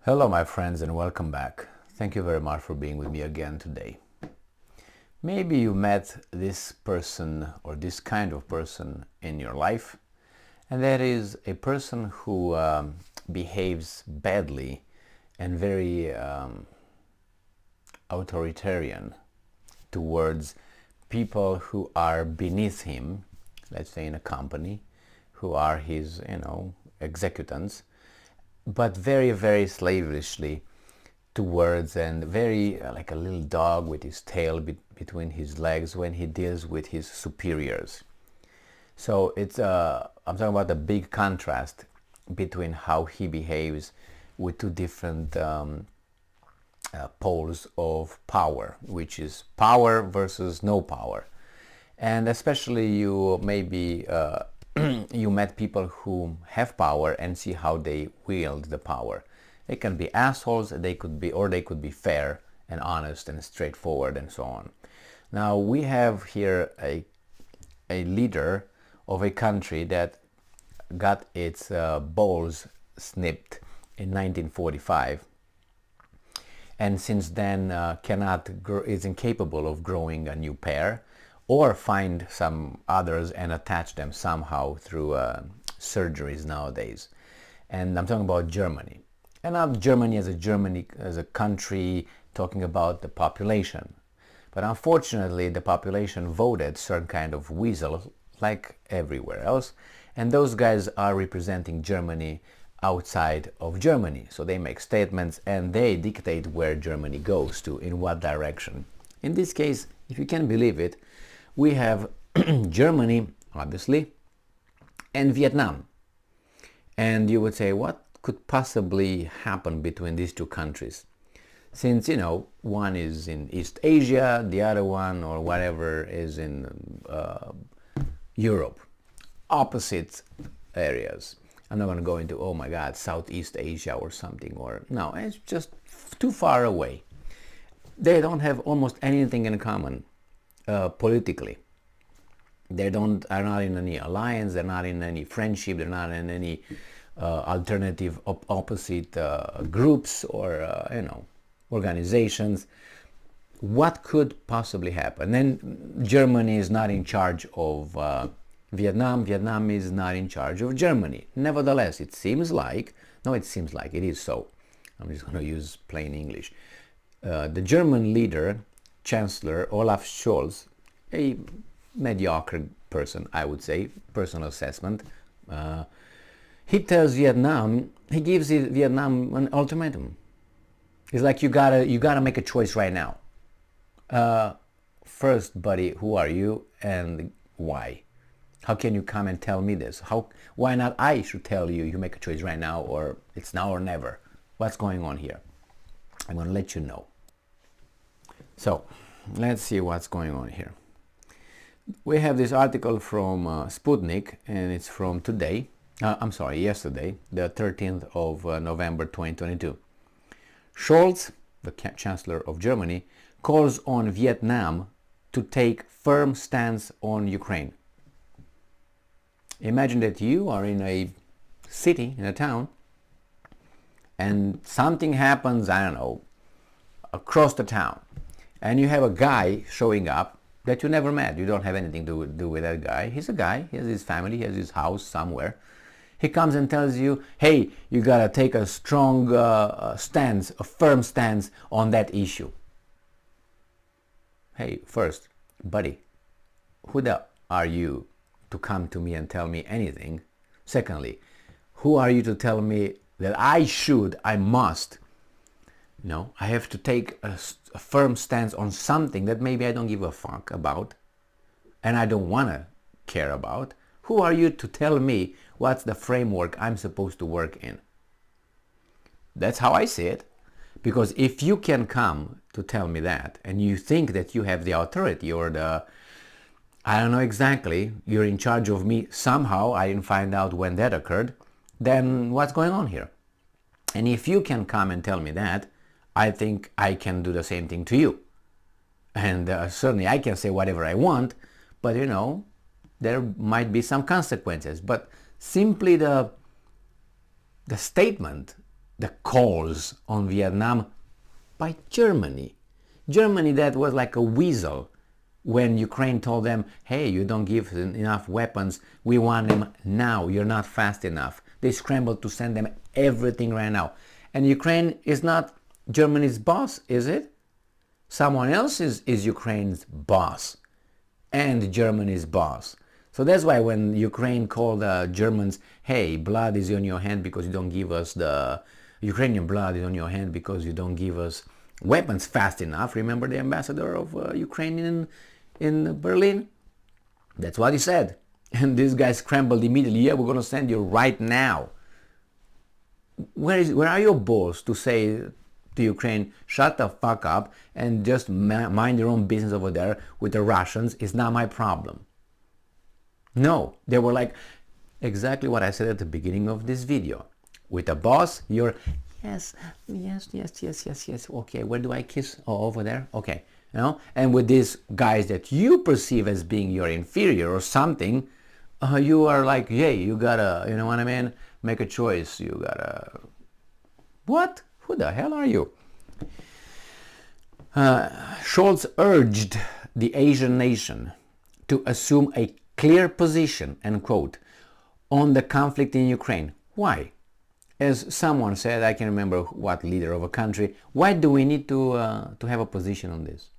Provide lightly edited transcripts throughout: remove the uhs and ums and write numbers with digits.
Hello my friends and welcome back. Thank you very much for being with me again today. Maybe you met this person or this kind of person in your life, and that is a person who behaves badly and very authoritarian towards people who are beneath him, let's say in a company, who are his, executants, but very, very slavishly towards and very like a little dog with his tail between his legs when he deals with his superiors. So it's I'm talking about the big contrast between how he behaves with two different poles of power, which is power versus no power. And especially you maybe you met people who have power and see how they wield the power. They can be assholes, they could be fair and honest and straightforward and so on. Now we have here a leader of a country that got its balls snipped in 1945, and since then is incapable of growing a new pair or find some others and attach them somehow through surgeries nowadays. And I'm talking about Germany. And not Germany as a country, talking about the population. But unfortunately, the population voted certain kind of weasel, like everywhere else, and those guys are representing Germany outside of Germany. So they make statements and they dictate where Germany goes to, in what direction. In this case, if you can believe it, we have Germany, obviously, and Vietnam. And you would say, what could possibly happen between these two countries? Since, one is in East Asia, the other one or whatever is in Europe. Opposite areas. I'm not going to go into, oh my God, Southeast Asia or something. No, it's just too far away. They don't have almost anything in common. Politically, they are not in any alliance, they're not in any friendship, they're not in any alternative opposite groups or organizations. What could possibly happen? Then Germany is not in charge of Vietnam. Vietnam is not in charge of Germany. Nevertheless, it is so. I'm just going to use plain English. The German leader, Chancellor Olaf Scholz, a mediocre person, I would say, personal assessment, he gives Vietnam an ultimatum. It's like you gotta make a choice right now. First, buddy, who are you and why? How can you come and tell me this? Why not I should tell you? You make a choice right now, or it's now or never. What's going on here? I'm gonna let you know. So let's see what's going on here. We have this article from Sputnik, and it's from yesterday, the 13th of November 2022. Scholz, the Chancellor of Germany, calls on Vietnam to take firm stance on Ukraine. Imagine that you are in a city, in a town, and something happens, I don't know, across the town. And you have a guy showing up that you never met. You don't have anything to do with that guy. He's a guy. He has his family. He has his house somewhere. He comes and tells you, hey, you got to take a strong stance, a firm stance on that issue. Hey, first, buddy, who the are you to come to me and tell me anything? Secondly, who are you to tell me that I must, I have to take a firm stance on something that maybe I don't give a fuck about and I don't want to care about? Who are you to tell me what's the framework I'm supposed to work in? That's how I see it. Because if you can come to tell me that and you think that you have the authority or I don't know exactly, you're in charge of me somehow, I didn't find out when that occurred, then what's going on here? And if you can come and tell me that, I think I can do the same thing to you. And certainly I can say whatever I want, but there might be some consequences. But simply the statement the calls on Vietnam by Germany. Germany that was like a weasel when Ukraine told them, hey, you don't give enough weapons, we want them now, you're not fast enough. They scrambled to send them everything right now. And Ukraine is not Germany's boss, is it? Someone else is Ukraine's boss and Germany's boss. So that's why when Ukraine called the Germans, hey, blood is on your hand because you don't give us the Ukrainian blood is on your hand because you don't give us weapons fast enough. Remember the ambassador of Ukraine in Berlin? That's what he said. And this guy scrambled immediately. Yeah, we're going to send you right now. Where are your balls to say to Ukraine, shut the fuck up and just mind your own business over there with the Russians? It's not my problem. No, they were like exactly what I said at the beginning of this video. With a boss, you're yes. Okay, where do I kiss? Oh, over there. Okay, you know. And with these guys that you perceive as being your inferior or something, you are like, hey, you gotta, you know what I mean? Make a choice. You gotta. What? Who the hell are you? Scholz urged the Asian nation to assume a clear position, end quote, on the conflict in Ukraine. Why? As someone said, I can't remember what leader of a country, why do we need to have a position on this?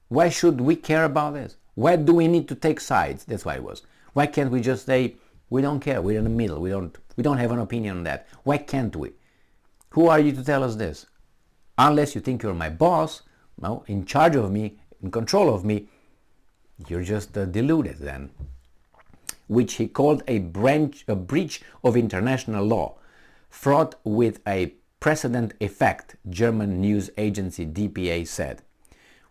Why should we care about this? Why do we need to take sides? That's what it was. Why can't we just say, we don't care, we're in the middle, we don't have an opinion on that. Why can't we? Who are you to tell us this? Unless you think you're my boss, well, in charge of me, in control of me, you're just deluded then. Which he called a breach of international law, fraught with a precedent effect, German news agency DPA said.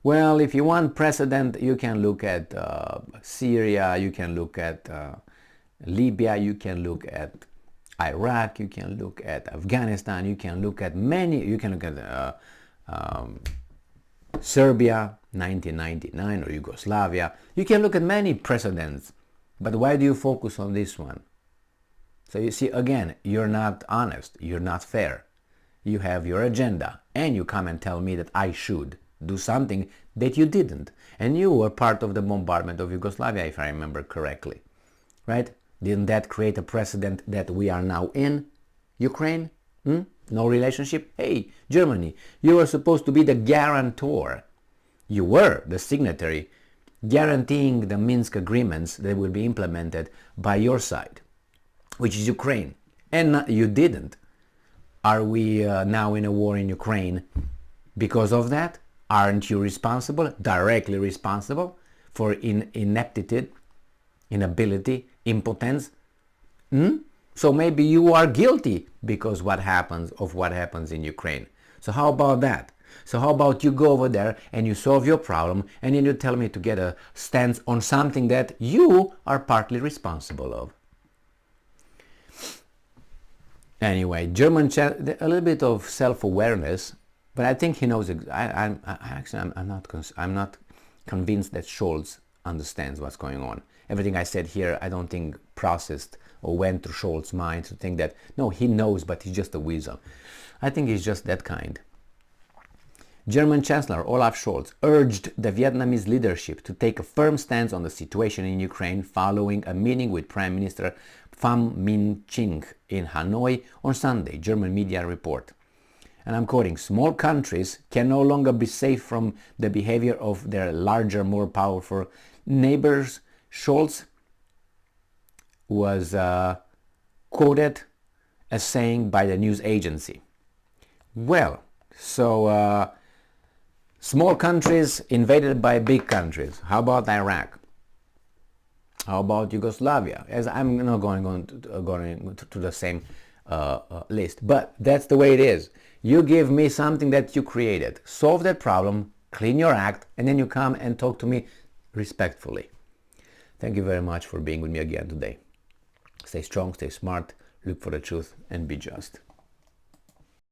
Well, if you want precedent, you can look at Syria, you can look at Libya, you can look at Iraq, you can look at Afghanistan, you can look at Serbia, 1999, or Yugoslavia. You can look at many precedents, but why do you focus on this one? So you see, again, you're not honest, you're not fair. You have your agenda, and you come and tell me that I should do something that you didn't. And you were part of the bombardment of Yugoslavia, if I remember correctly, right? Didn't that create a precedent that we are now in Ukraine? No relationship? Hey, Germany, you were supposed to be the guarantor. You were the signatory, guaranteeing the Minsk agreements that will be implemented by your side, which is Ukraine. And you didn't. Are we now in a war in Ukraine because of that? Aren't you responsible, directly responsible for ineptitude, inability, impotence? So maybe you are guilty because what happens in Ukraine. So how about that? So how about you go over there and you solve your problem and then you tell me to get a stance on something that you are partly responsible of. Anyway, a little bit of self-awareness, but I think he knows. I'm not convinced that Scholz understands what's going on. Everything I said here, I don't think processed or went through Scholz's mind to think that, no, he knows, but he's just a weasel. I think he's just that kind. German Chancellor Olaf Scholz urged the Vietnamese leadership to take a firm stance on the situation in Ukraine following a meeting with Prime Minister Pham Minh Chinh in Hanoi on Sunday, German media report. And I'm quoting, small countries can no longer be safe from the behavior of their larger, more powerful neighbors. Scholz was quoted as saying by the news agency. Well, so small countries invaded by big countries. How about Iraq? How about Yugoslavia? As I'm not going to the same list, but that's the way it is. You give me something that you created, solve that problem, clean your act, and then you come and talk to me respectfully. Thank you very much for being with me again today. Stay strong, stay smart, look for the truth, and be just.